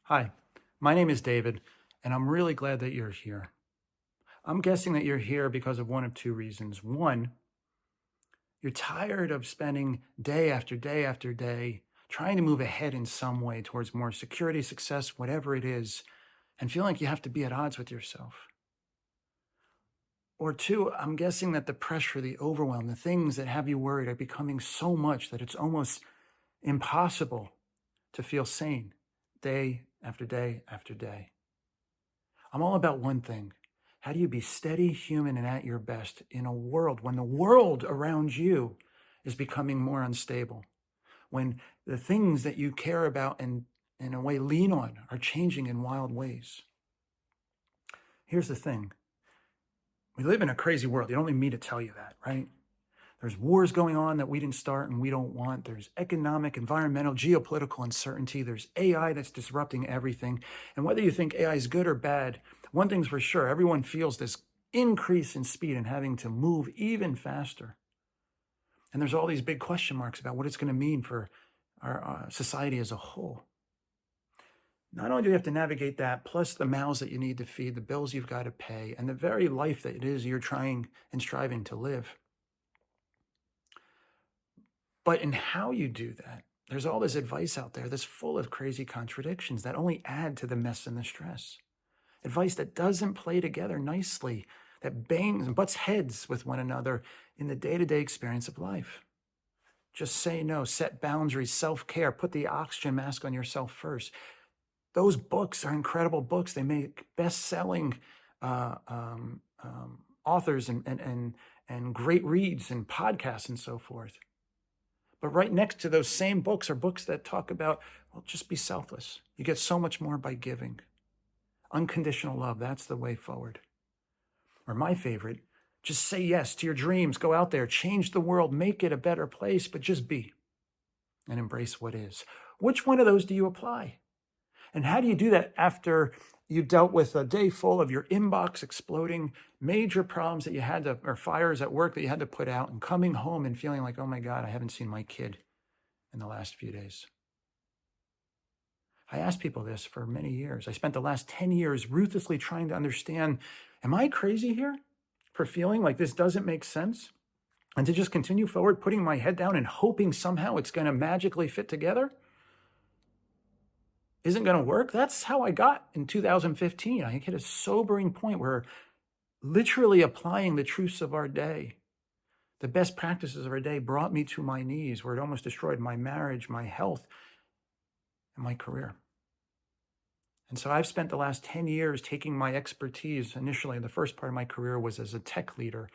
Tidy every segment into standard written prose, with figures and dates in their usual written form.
Hi, my name is David, and I'm really glad that you're here. I'm guessing that you're here because of one of two reasons. One, you're tired of spending day after day after day trying to move ahead in some way towards more security, success, whatever it is, and feel like you have to be at odds with yourself. Or two, I'm guessing that the pressure, the overwhelm, the things that have you worried are becoming so much that it's almost impossible to feel sane day after day after day. I'm all about one thing. How do you be steady, human, and at your best in a world when the world around you is becoming more unstable? When the things that you care about and in a way lean on are changing in wild ways? Here's the thing. We live in a crazy world. You don't need me to tell you that, right? There's wars going on that we didn't start and we don't want. There's economic, environmental, geopolitical uncertainty. There's AI that's disrupting everything. And whether you think AI is good or bad, one thing's for sure, everyone feels this increase in speed and having to move even faster. And there's all these big question marks about what it's going to mean for our society as a whole. Not only do you have to navigate that, plus the mouths that you need to feed, the bills you've got to pay, and the very life that it is you're trying and striving to live. But in how you do that, there's all this advice out there that's full of crazy contradictions that only add to the mess and the stress. Advice that doesn't play together nicely, that bangs and butts heads with one another in the day-to-day experience of life. Just say no, set boundaries, self-care, put the oxygen mask on yourself first. Those books are incredible books. They make best-selling authors and great reads and podcasts and so forth. But right next to those same books are books that talk about, well, just be selfless. You get so much more by giving. Unconditional love, that's the way forward. Or my favorite, just say yes to your dreams. Go out there, change the world, make it a better place, but just be and embrace what is. Which one of those do you apply? And how do you do that after you dealt with a day full of your inbox exploding, major problems that you had to, or fires at work that you had to put out, and coming home and feeling like, oh my God, I haven't seen my kid in the last few days? I asked people this for many years. I spent the last 10 years ruthlessly trying to understand, am I crazy here for feeling like this doesn't make sense? And to just continue forward, putting my head down and hoping somehow it's going to magically fit together isn't going to work. That's how I got in 2015. I hit a sobering point where literally applying the truths of our day, the best practices of our day, brought me to my knees, where it almost destroyed my marriage, my health, and my career. And so I've spent the last 10 years taking my expertise. Initially, the first part of my career was as a tech leader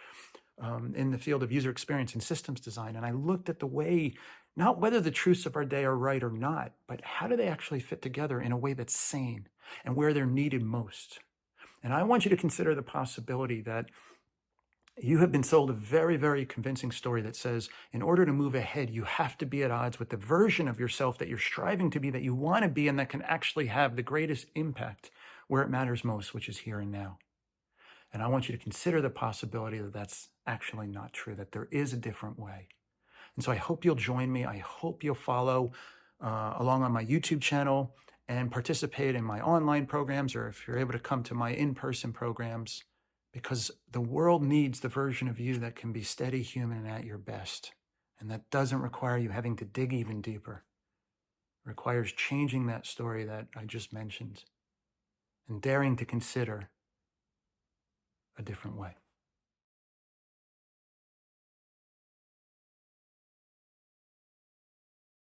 in the field of user experience and systems design. And I looked at the way, not whether the truths of our day are right or not, but how do they actually fit together in a way that's sane and where they're needed most. And I want you to consider the possibility that you have been sold a very, very convincing story that says, in order to move ahead, you have to be at odds with the version of yourself that you're striving to be, that you want to be, and that can actually have the greatest impact where it matters most, which is here and now. And I want you to consider the possibility that that's actually not true, that there is a different way. And so I hope you'll join me. I hope you'll follow along on my YouTube channel and participate in my online programs, or if you're able to come to my in-person programs, because the world needs the version of you that can be steady, human, and at your best. And that doesn't require you having to dig even deeper. It requires changing that story that I just mentioned and daring to consider a different way.